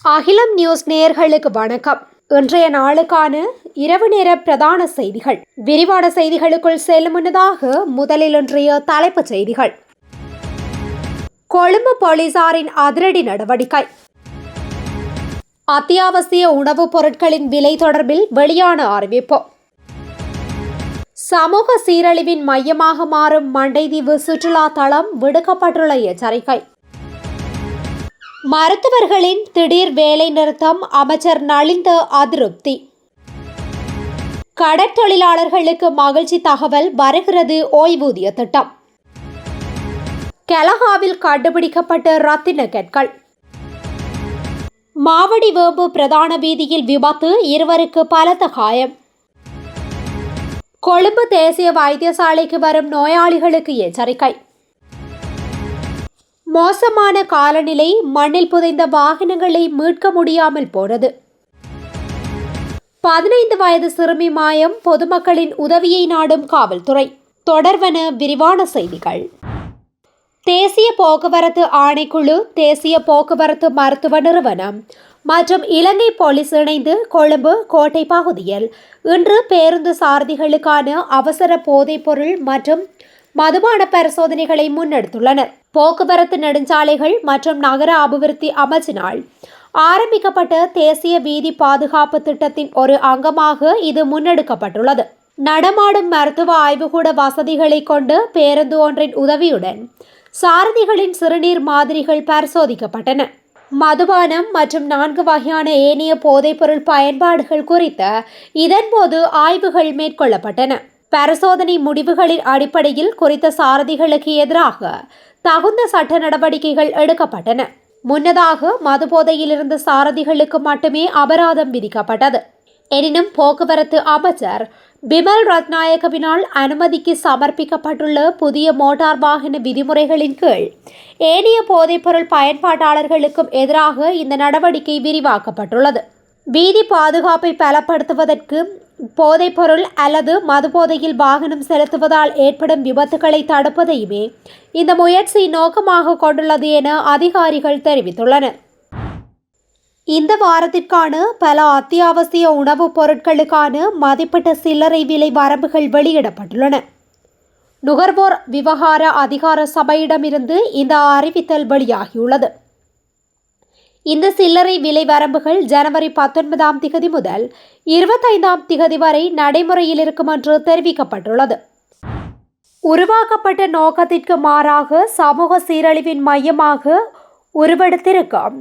அகிலம் நியூஸ் நேயர்களுக்கு வணக்கம். இன்றைய நாளுக்கான இரவு நேர பிரதான செய்திகள். விரிவான செய்திகளுக்குள் செல்லும் முன்னதாக முதலில் இன்றைய தலைப்புச் செய்திகள். கொழும்பு போலீசாரின் அதிரடி நடவடிக்கை. அத்தியாவசிய உணவுப் பொருட்களின் விலை தொடர்பில் வெளியான அறிவிப்பு. சமூக சீரழிவின் மையமாக மாறும் மண்டைதீவு சுற்றுலா தளம் விடுக்கப்பட்டுள்ள எச்சரிக்கை. மருத்துவர்களின் திடீர் வேலை நிறுத்தம், அமைச்சர் நலிந்த அதிருப்தி. கடற்தொழிலாளர்களுக்கு மகிழ்ச்சி தகவல், வருகிறது ஓய்வூதிய திட்டம். கெலகாவில் கண்டுபிடிக்கப்பட்ட ரத்தின கற்கள். மாவடி வேம்பு பிரதான வீதியில் விபத்து, இருவருக்கு பலத்த காயம். கொழும்பு தேசிய வைத்தியசாலைக்கு வரும் நோயாளிகளுக்கு எச்சரிக்கை. மோசமான காலநிலை, மண்ணில் புதைந்த வாகனங்களை மீட்க முடியாமல் போனது. 15 வயது சிறுமி மாயம், பொதுமக்களின் உதவியை நாடும் காவல்துறை. தொடர்வன விரிவான செய்திகள். தேசிய போக்குவரத்து ஆணைக்குழு, தேசிய போக்குவரத்து மருத்துவ நிறுவனம் மற்றும் இலங்கை போலீஸ் இணைந்து கொழும்பு கோட்டை பகுதியில் இன்று பேருந்து சாரதிகளுக்கான அவசர போதைப்பொருள் மற்றும் மதுபான பரிசோதனைகளை முன்னெடுத்துள்ளனர். போக்குவரத்து நெடுஞ்சாலைகள் மற்றும் நகர அபிவிருத்தி அமைச்சினால் ஆரம்பிக்கப்பட்ட தேசிய வீதி பாதுகாப்பு திட்டத்தின் ஒரு அங்கமாக இது முன்னெடுக்கப்பட்டுள்ளது. நடமாடும் மருத்துவ ஆய்வுகூட வசதிகளை கொண்டு பேருந்து ஒன்றின் உதவியுடன் சாரதிகளின் சிறுநீர் மாதிரிகள் பரிசோதிக்கப்பட்டன. மதுபானம் மற்றும் 4 வகையான ஏனைய போதைப்பொருள் பயன்பாடுகள் குறித்த இதன்போது ஆய்வுகள் மேற்கொள்ளப்பட்டன. பரிசோதனை முடிவுகளின் அடிப்படையில் குறித்த சாரதிகளுக்கு எதிராக தகுந்த சட்ட நடவடிக்கைகள் எடுக்கப்பட்டன. முன்னதாக மதுபோதையில் இருந்த சாரதிகளுக்கு மட்டுமே அபராதம் விதிக்கப்பட்டது. எனினும் போக்குவரத்து அமைச்சர் பிமல் ரத்நாயக்கவினால் அனுமதிக்கு சமர்ப்பிக்கப்பட்டுள்ள புதிய மோட்டார் வாகன விதிமுறைகளின் கீழ் ஏனைய போதைப்பொருள் பயன்பாட்டாளர்களுக்கும் எதிராக இந்த நடவடிக்கை விரிவாக்கப்பட்டுள்ளது. வீதி பாதுகாப்பை பலப்படுத்துவதற்கு போதைப்பொருள் அல்லது மதுபோதையில் வாகனம் செலுத்துவதால் ஏற்படும் விபத்துக்களை தடுப்பதையுமே இந்த முயற்சி நோக்கமாக கொண்டுள்ளது என அதிகாரிகள் தெரிவித்துள்ளனர். இந்த வாரத்திற்கான பல அத்தியாவசிய உணவுப் பொருட்களுக்கான மதிப்பிட்ட சில்லறை விலை வரம்புகள் வெளியிடப்பட்டுள்ளன. நுகர்வோர் விவகார அதிகார சபையிடமிருந்து இந்த அறிவித்தல் வெளியாகியுள்ளது. இந்த சில்லறை விலை வரம்புகள் ஜனவரி 19ஆம் திகதி முதல் 25ஆம் திகதி வரை நடைமுறையில் இருக்கும் என்று தெரிவிக்கப்பட்டுள்ளது. உருவாக்கப்பட்ட நோக்கத்திற்கு மாறாக சமூக சீரழிவின் மையமாக உருவெடுத்திருக்கும்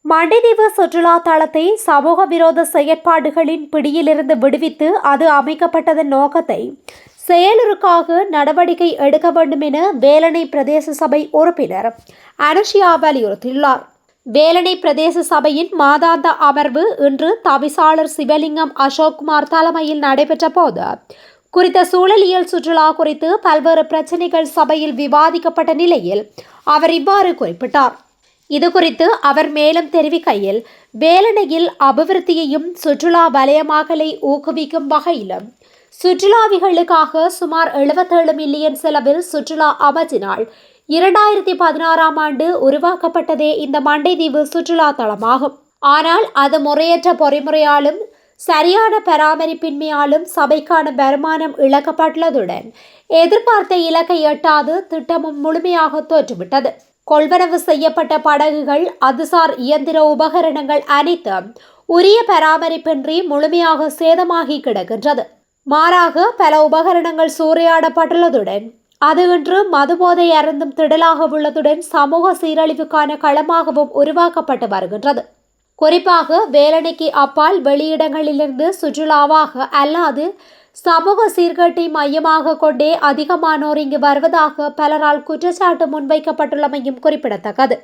மண்டைதீவு சுற்றுலா தளத்தை சமூக விரோத செயற்பாடுகளின் பிடியிலிருந்து விடுவித்து அது அமைக்கப்பட்டதன் நோக்கத்தை செயலுறுக்காக நடவடிக்கை எடுக்க வேண்டும் என வேலணை பிரதேச சபை உறுப்பினர் அனுஷியா வலியுறுத்தியுள்ளார். வேலணை பிரதேச சபையின் மாதாந்த அமர்வு இன்று தவிசாளர் சிவலிங்கம் அசோக்குமார் தலைமையில் நடைபெற்ற போது குறித்த சூழலியல் சுற்றுலா குறித்து பல்வேறு பிரச்சினைகள் சபையில் விவாதிக்கப்பட்ட நிலையில் அவர் இவ்வாறு குறிப்பிட்டார். இது குறித்து அவர் மேலும் தெரிவிக்கையில், வேலணையில் அபிவிருத்தியையும் சுற்றுலா வலயமாகலை ஊக்குவிக்கும் வகையிலும் சுற்றுலாவிகளுக்காக சுமார் 77 மில்லியன் செலவில் சுற்றுலா அமைச்சினால் 2016ஆம் ஆண்டு உருவாக்கப்பட்டதே இந்த மண்டைதீவு சுற்றுலா தளமாகும். ஆனால் அது முறையற்ற பொறிமுறையாலும் சரியான பராமரிப்பின்மையாலும் சபைக்கான வருமானம் இழக்கப்பட்டுள்ளதுடன் எதிர்பார்த்த இலக்கை எட்டாது திட்டமும் முழுமையாக தோற்றுவிட்டது. கொள்வனவு செய்யப்பட்ட படகுகள், அதுசார் இயந்திர உபகரணங்கள் அனைத்தும் உரிய பராமரிப்பின்றி முழுமையாக சேதமாகி கிடக்கின்றது. மாறாக பல உபகரணங்கள் சூறையாடப்பட்டுள்ளதுடன் அது இன்று மதுபோதை அருந்தும் திடலாக உள்ளதுடன் சமூக சீரழிவுக்கான களமாகவும் உருவாக்கப்பட்டு வருகின்றது. குறிப்பாக வேலணைக்கு அப்பால் வெளியிடங்களிலிருந்து சுற்றுலாவாக அல்லாது சமூக சீர்கேட்டை மையமாக கொண்டே அதிகமானோர் இங்கு வருவதாக பலரால் குற்றச்சாட்டு முன்வைக்கப்பட்டுள்ளமையும் குறிப்பிடத்தக்கது.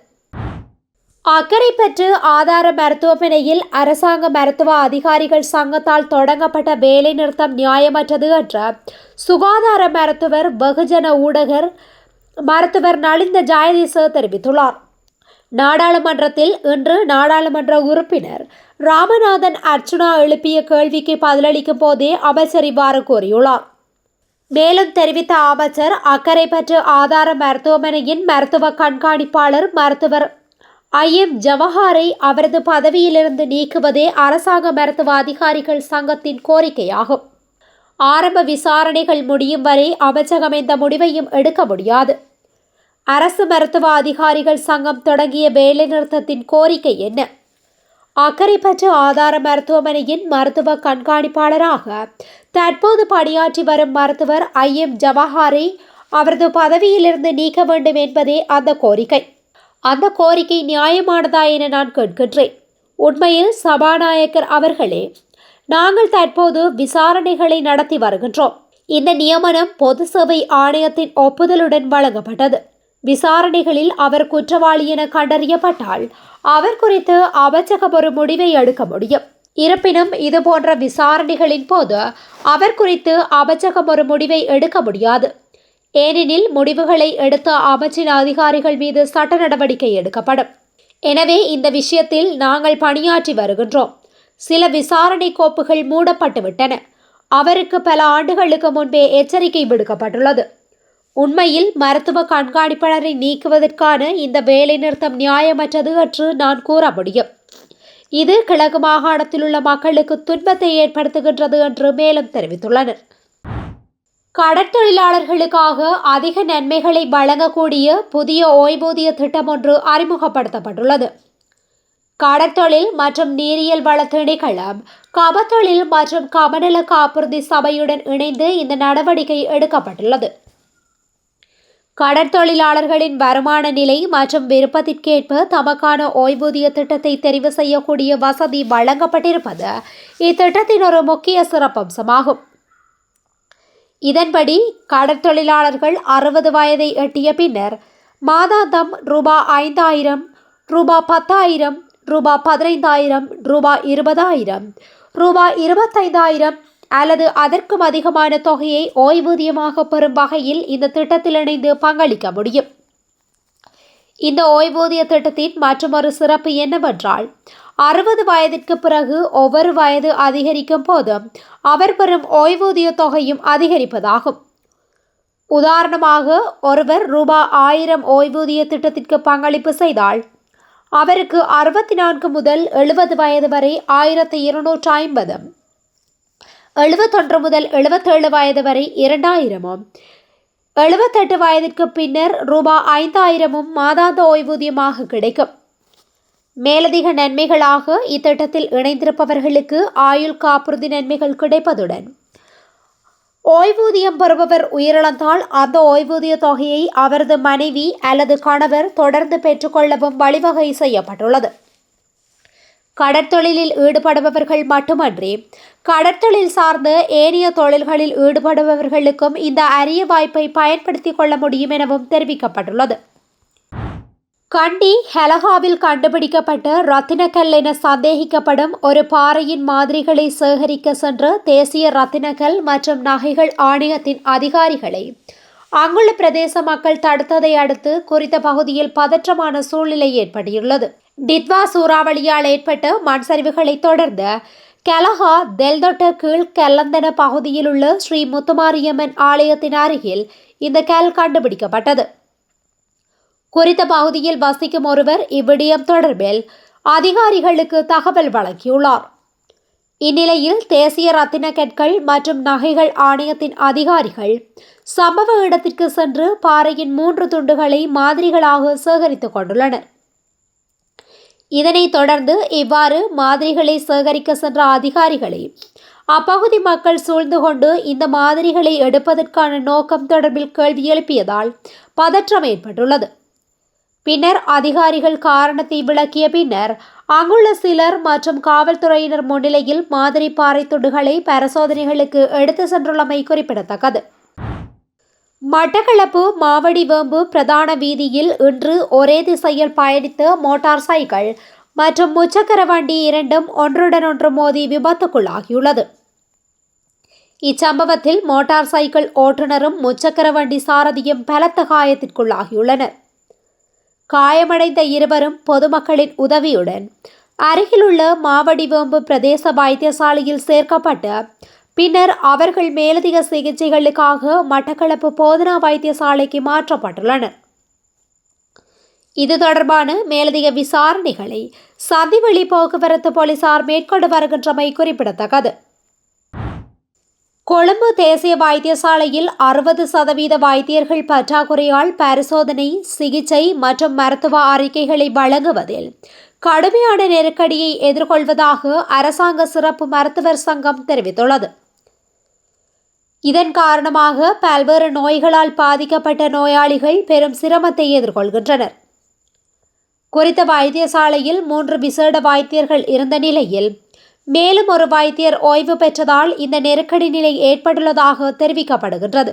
அக்கரைப்பற்று ஆதார மருத்துவமனையில் அரசாங்க மருத்துவ அதிகாரிகள் சங்கத்தால் தொடங்கப்பட்ட வேலை நிறுத்தம் நியாயமற்றது என்று சுகாதார மருத்துவர் வெகுஜன ஊடகர் மருத்துவர் நலிந்த ஜெயதீச தெரிவித்துள்ளார். நாடாளுமன்றத்தில் இன்று நாடாளுமன்ற உறுப்பினர் ராமநாதன் அர்ச்சுனா எழுப்பிய கேள்விக்கு பதிலளிக்கும் போதே அமைச்சர் இவ்வாறு கூறியுள்ளார். மேலும் தெரிவித்த அமைச்சர், அக்கரைப்பற்று ஆதார மருத்துவமனையின் மருத்துவ கண்காணிப்பாளர் மருத்துவர் ஐஎம் ஜவஹரை அவரது பதவியிலிருந்து நீக்குவதே அரசாங்க மருத்துவ அதிகாரிகள் சங்கத்தின் கோரிக்கையாகும். ஆரம்ப விசாரணைகள் முடியும் வரை அமைச்சகம் எந்த முடிவையும் எடுக்க முடியாது. அரசு மருத்துவ அதிகாரிகள் சங்கம் தொடங்கிய வேலைநிறுத்தத்தின் கோரிக்கை என்ன? அக்கரைப்பற்று ஆதார மருத்துவமனையின் மருத்துவ கண்காணிப்பாளராக தற்போது பணியாற்றி வரும் மருத்துவர் ஐஎம் ஜவஹரை அவரது பதவியிலிருந்து நீக்க வேண்டும் என்பதே அந்த கோரிக்கை. அந்த கோரிக்கை நியாயமானதா என நான் கேட்கின்றேன். உண்மையில் சபாநாயகர் அவர்களே, நாங்கள் தற்போது விசாரணைகளை நடத்தி வருகின்றோம். இந்த நியமனம் பொது சேவை ஆணையத்தின் ஒப்புதலுடன் வழங்கப்பட்டது. விசாரணைகளில் அவர் குற்றவாளி என கண்டறியப்பட்டால் அவர் குறித்து அமைச்சகம் ஒரு முடிவை எடுக்க முடியும். இருப்பினும் இதுபோன்ற விசாரணைகளின் போது அவர் குறித்து அமைச்சகம் ஒரு முடிவை எடுக்க முடியாது. ஏனெனில் முடிவுகளை எடுத்த அமைச்சின் அதிகாரிகள் மீது சட்ட நடவடிக்கை எடுக்கப்படும். எனவே இந்த விஷயத்தில் நாங்கள் பணியாற்றி வருகின்றோம். சில விசாரணை கோப்புகள் மூடப்பட்டுவிட்டன. அவருக்கு பல ஆண்டுகளுக்கு முன்பே எச்சரிக்கை விடுக்கப்பட்டுள்ளது. உண்மையில் மருத்துவ கண்காணிப்பாளரை நீக்குவதற்கான இந்த வேலைநிறுத்தம் நியாயமற்றது என்று நான் கூற முடியும். இது கிழக்கு மாகாணத்தில் உள்ள மக்களுக்கு துன்பத்தை ஏற்படுத்துகின்றது என்று மேலும் தெரிவித்துள்ளனர். கடற்தொழிலாளர்களுக்காக அதிக நன்மைகளை வழங்கக்கூடிய புதிய ஓய்வூதிய திட்டம் ஒன்று அறிமுகப்படுத்தப்பட்டுள்ளது. கடற்தொழில் மற்றும் நீரியல் வள திணைக்களம், கபத்தொழில் மற்றும் கமநல காப்புறுதி சபையுடன் இணைந்து இந்த நடவடிக்கை எடுக்கப்பட்டுள்ளது. கடற்தொழிலாளர்களின் வருமான நிலை மற்றும் விருப்பத்திற்கேற்ப தமக்கான ஓய்வூதிய திட்டத்தை தெரிவு செய்யக்கூடிய வசதி வழங்கப்பட்டிருப்பது இத்திட்டத்தின் ஒரு முக்கிய சிறப்பம்சமாகும். இதன்படி கடற்தொழிலாளர்கள் 60 வயதை எட்டிய பின்னர் மாதாந்தம் ரூபாய் 5,000, ரூபாய் 10,000, ரூபாய் 15,000, ரூபாய் 20,000, ரூபாய் 25,000 அல்லது அதற்கும் அதிகமான தொகையை ஓய்வூதியமாக பெறும் வகையில் இந்த திட்டத்தில் இணைந்து பங்களிக்க முடியும். இந்த ஓய்வூதிய திட்டத்தின் மற்றொரு சிறப்பு என்னவென்றால் 60 வயதிற்கு பிறகு ஒவ்வொரு வயது அதிகரிக்கும் போதும் அவர் பெறும் ஓய்வூதிய தொகையும் அதிகரிப்பதாகும். உதாரணமாக, ஒருவர் ரூபாய் 1000 ஓய்வூதிய திட்டத்திற்கு பங்களிப்பு செய்தால் அவருக்கு 64 முதல் 70 வயது வரை 1250, 71 முதல் 77 வயது வரை 2000, 78 வயதிற்கு பின்னர் ரூபாய் 5,000 மாதாந்த ஓய்வூதியமாக கிடைக்கும். மேலதிக நன்மைகளாக இத்திட்டத்தில் இணைந்திருப்பவர்களுக்கு ஆயுள் காப்புறுதி நன்மைகள் கிடைப்பதுடன் ஓய்வூதியம் பெறுபவர் உயிரிழந்தால் அந்த ஓய்வூதிய தொகையை அவரது மனைவி அல்லது கணவர் தொடர்ந்து பெற்றுக்கொள்ளவும் வழிவகை செய்யப்பட்டுள்ளது. கடற்தொழிலில் ஈடுபடுபவர்கள் மட்டுமன்றி கடற்தொழில் சார்ந்த ஏனைய தொழில்களில் ஈடுபடுபவர்களுக்கும் இந்த அரிய வாய்ப்பை பயன்படுத்திக் கொள்ள முடியும் எனவும் தெரிவிக்கப்பட்டுள்ளது. கண்டி ஹெலகாவில் கண்டுபிடிக்கப்பட்ட ரத்தினக்கல் என சந்தேகிக்கப்படும் ஒரு பாறையின் மாதிரிகளை சேகரிக்க சென்ற தேசிய ரத்தினக்கல் மற்றும் நகைகள் ஆணையத்தின் அதிகாரிகளை அங்குள்ள பிரதேச மக்கள் தடுத்ததை அடுத்து குறித்த பகுதியில் பதற்றமான சூழ்நிலை ஏற்பட்டுள்ளது. டிட்வா சூறாவளியால் ஏற்பட்ட மண் சரிவுகளை தொடர்ந்து கெலகா தெல்தொட்ட கீழ் கெல்லந்தன பகுதியில் உள்ள ஸ்ரீ முத்துமாரியம்மன் ஆலயத்தின் அருகில் இந்த கல் கண்டுபிடிக்கப்பட்டது. குறித்த பகுதியில் வசிக்கும் ஒருவர் இவ்விடயம் தொடர்பில் அதிகாரிகளுக்கு தகவல் வழங்கியுள்ளார். இந்நிலையில் தேசிய ரத்தின கற்கள் மற்றும் நகைகள் ஆணையத்தின் அதிகாரிகள் சம்பவ இடத்திற்கு சென்று பாறையின் 3 துண்டுகளை மாதிரிகளாக சேகரித்துக் கொண்டுள்ளனர். இதனைத் தொடர்ந்து இவ்வாறு மாதிரிகளை சேகரிக்க சென்ற அதிகாரிகளை அப்பகுதி மக்கள் சூழ்ந்து கொண்டு இந்த மாதிரிகளை எடுப்பதற்கான நோக்கம் தொடர்பில் கேள்வி எழுப்பியதால் பதற்றம் ஏற்பட்டுள்ளது. பின்னர் அதிகாரிகள் காரணத்தை விளக்கிய பின்னர் அங்குள்ள சிலர் மற்றும் காவல்துறையினர் முன்னிலையில் மாதிரி பாறை துண்டுகளை பரிசோதனைகளுக்கு எடுத்து சென்றுள்ளமை குறிப்பிடத்தக்கது. மட்டக்களப்பு மாவடிவேம்பு பிரதான வீதியில் இன்று ஒரே திசையில் பயணித்த மோட்டார் சைக்கிள் மற்றும் முச்சக்கர வண்டி இரண்டும் ஒன்றுடன் ஒன்று மோதி விபத்துக்குள்ளாகியுள்ளது. இச்சம்பவத்தில் மோட்டார் சைக்கிள் ஓட்டுநரும் முச்சக்கர வண்டி சாரதியும் பலத்த காயத்திற்குள்ளாகியுள்ளனர். காயமடைந்த இருவரும் பொதுமக்களின் உதவியுடன் அருகிலுள்ள மாவடிவேம்பு பிரதேச வைத்தியசாலையில் சேர்க்கப்பட்டு பின்னர் அவர்கள் மேலதிக சிகிச்சைகளுக்காக மட்டக்களப்பு போதனா வைத்தியசாலைக்கு மாற்றப்பட்டுள்ளனர். இது தொடர்பான மேலதிக விசாரணைகளை சந்திவெளி போக்குவரத்து போலீசார் மேற்கொண்டு வருகின்றமை குறிப்பிடத்தக்கது. கொழும்பு தேசிய வைத்தியசாலையில் 60% வைத்தியர்கள் பற்றாக்குறையால் பரிசோதனை, சிகிச்சை மற்றும் மருத்துவ அறிக்கைகளை வழங்குவதில் கடுமையான நெருக்கடியை எதிர்கொள்வதாக அரசாங்க சிறப்பு மருத்துவர் சங்கம் தெரிவித்துள்ளது. இதன் காரணமாக பல்வேறு நோய்களால் பாதிக்கப்பட்ட நோயாளிகள் பெரும் சிரமத்தை எதிர்கொள்கின்றனர். குறித்த வைத்தியசாலையில் 3 விசேட வைத்தியர்கள் இருந்த நிலையில் மேலும் ஒரு வைத்தியர் ஓய்வு பெற்றதால் இந்த நெருக்கடி நிலை ஏற்பட்டுள்ளதாக தெரிவிக்கப்படுகின்றது.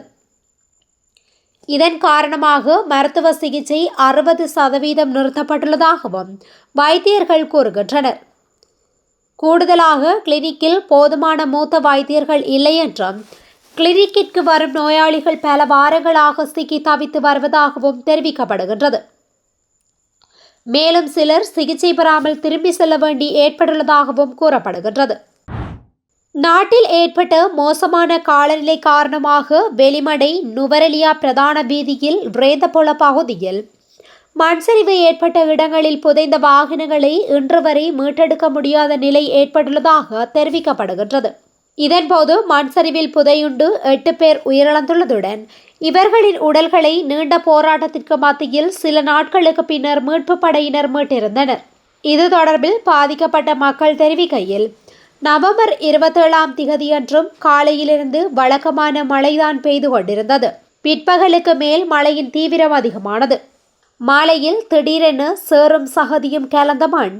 இதன் காரணமாக மருத்துவ சிகிச்சை 60% நிறுத்தப்பட்டுள்ளதாகவும் வைத்தியர்கள் கூறுகின்றனர். கூடுதலாக கிளினிக்கில் போதுமான மூத்த வைத்தியர்கள் இல்லை என்றும் கிளினிக்கிற்கு வரும் நோயாளிகள் பல வாரங்களாக சிக்கி தவித்து வருவதாகவும் தெரிவிக்கப்படுகின்றது. மேலும் சிலர் சிகிச்சை பெறாமல் திரும்பி செல்ல வேண்டி ஏற்பட்டுள்ளதாகவும் கூறப்படுகின்றது. நாட்டில் ஏற்பட்ட மோசமான காலநிலை காரணமாக வெளிமடை நுவரெலியா பிரதான வீதியில் ரேந்தபொல பகுதியில் மண்சரிவு ஏற்பட்ட இடங்களில் புதைந்த வாகனங்களை இன்று வரை மீட்டெடுக்க முடியாத நிலை ஏற்பட்டுள்ளதாக தெரிவிக்கப்படுகின்றது. இதன்போது மண்சரிவில் புதையுண்டு 8 பேர் உயிரிழந்துள்ளதுடன் இவர்களின் உடல்களை நீண்ட போராட்டத்திற்கு மத்தியில் சில நாட்களுக்கு பின்னர் மீட்பு படையினர் மீட்டிருந்தனர். இது தொடர்பில் பாதிக்கப்பட்ட மக்கள் தெரிவிக்கையில், நவம்பர் 27ஆம் திகதியன்றும் காலையிலிருந்து வழக்கமான மழைதான் பெய்து கொண்டிருந்தது. பிற்பகலுக்கு மேல் மழையின் தீவிரம் அதிகமானது. மாலையில் திடீரென சேறும் சகதியும் கலந்த மண்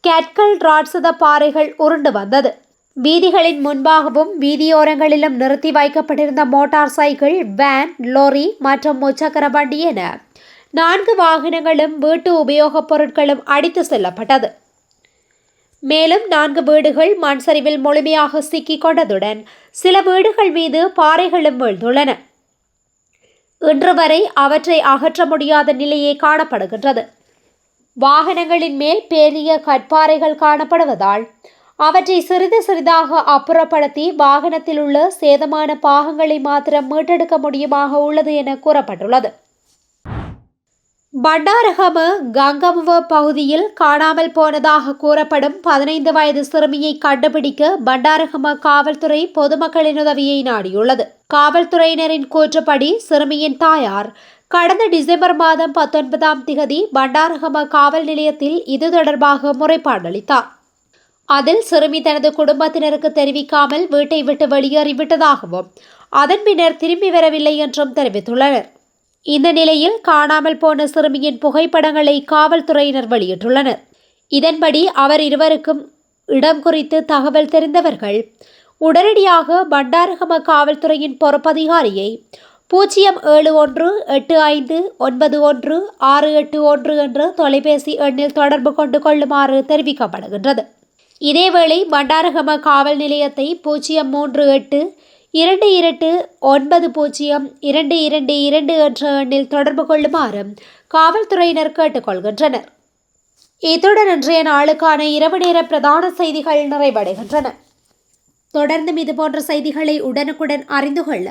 கற்கள் ராட்சத பாறைகள் உருண்டு வந்தது. வீதிகளின் முன்பாகவும் வீதியோரங்களிலும் நிறுத்தி வைக்கப்பட்டிருந்த மோட்டார் சைக்கிள், வேன், லோரி மற்றும் முச்சக்கர வண்டி என 4 வாகனங்களும் வீட்டு உபயோகப் பொருட்களும் அடித்து செல்லப்பட்டது. மேலும் 4 வீடுகள் மண் சரிவில் முழுமையாக சிக்கிக் கொண்டதுடன் சில வீடுகள் மீது பாறைகளும் வீழ்ந்துள்ளன. இன்று வரை அவற்றை அகற்ற முடியாத நிலையே காணப்படுகின்றது. வாகனங்களின் மேல் பெரிய கற்பாறைகள் காணப்படுவதால் அவற்றை சிறிது சிறிதாக அப்புறப்படுத்தி வாகனத்தில் உள்ள சேதமான பாகங்களை மாத்திரம் மீட்டெடுக்க முடியுமாக உள்ளது என கூறப்பட்டுள்ளது. பண்டாரகம கங்கமுவ பகுதியில் காணாமல் போனதாக கூறப்படும் 15 வயது சிறுமியை கண்டுபிடிக்க பண்டாரகம காவல்துறை பொதுமக்களின் உதவியை நாடியுள்ளது. காவல்துறையினரின் கூற்றுப்படி சிறுமியின் தாயார் கடந்த டிசம்பர் மாதம் 19ஆம் திகதி பண்டாரகம காவல் நிலையத்தில் இது தொடர்பாக முறைப்பாடு அளித்தார். அதில் சிறுமி தனது குடும்பத்தினருக்கு தெரிவிக்காமல் வீட்டை விட்டு வெளியேறிவிட்டதாகவும் அதன் பின்னர் திரும்பி வரவில்லை என்றும் தெரிவித்துள்ளனர். இந்த நிலையில் காணாமல் போன சிறுமியின் புகைப்படங்களை காவல்துறையினர் வெளியிட்டுள்ளனர். இதன்படி அவர் இருவருக்கும் இடம் குறித்து தகவல் தெரிந்தவர்கள் உடனடியாக பண்டாரகம காவல்துறையின் பொறுப்பதிகாரியை 0718591 என்ற தொலைபேசி எண்ணில் தொடர்பு கொண்டு கொள்ளுமாறு தெரிவிக்கப்படுகின்றது. இதேவேளை பண்டாரகம காவல் நிலையத்தை 03822902222 என்ற எண்ணில் தொடர்பு கொள்ளுமாறும் காவல்துறையினர் கேட்டுக்கொள்கின்றனர். இத்துடன் இன்றைய நாளுக்கான இரவு நேர பிரதான செய்திகள் நிறைவடைகின்றன. தொடர்ந்தும் இதுபோன்ற செய்திகளை உடனுக்குடன் அறிந்து கொள்ள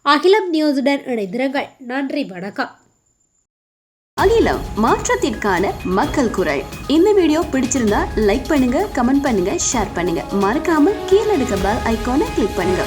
அகிலம் நியூஸுடன் இணைந்திருங்கள். நன்றி, வணக்கம். அகிலம், மாற்றத்திற்கான மக்கள் குரல். இந்த வீடியோ பிடிச்சிருந்தா லைக் பண்ணுங்க, கமெண்ட் பண்ணுங்க, ஷேர் பண்ணுங்க. மறக்காம கீழே இருக்க பெல் ஐகானை கிளிக் பண்ணுங்க.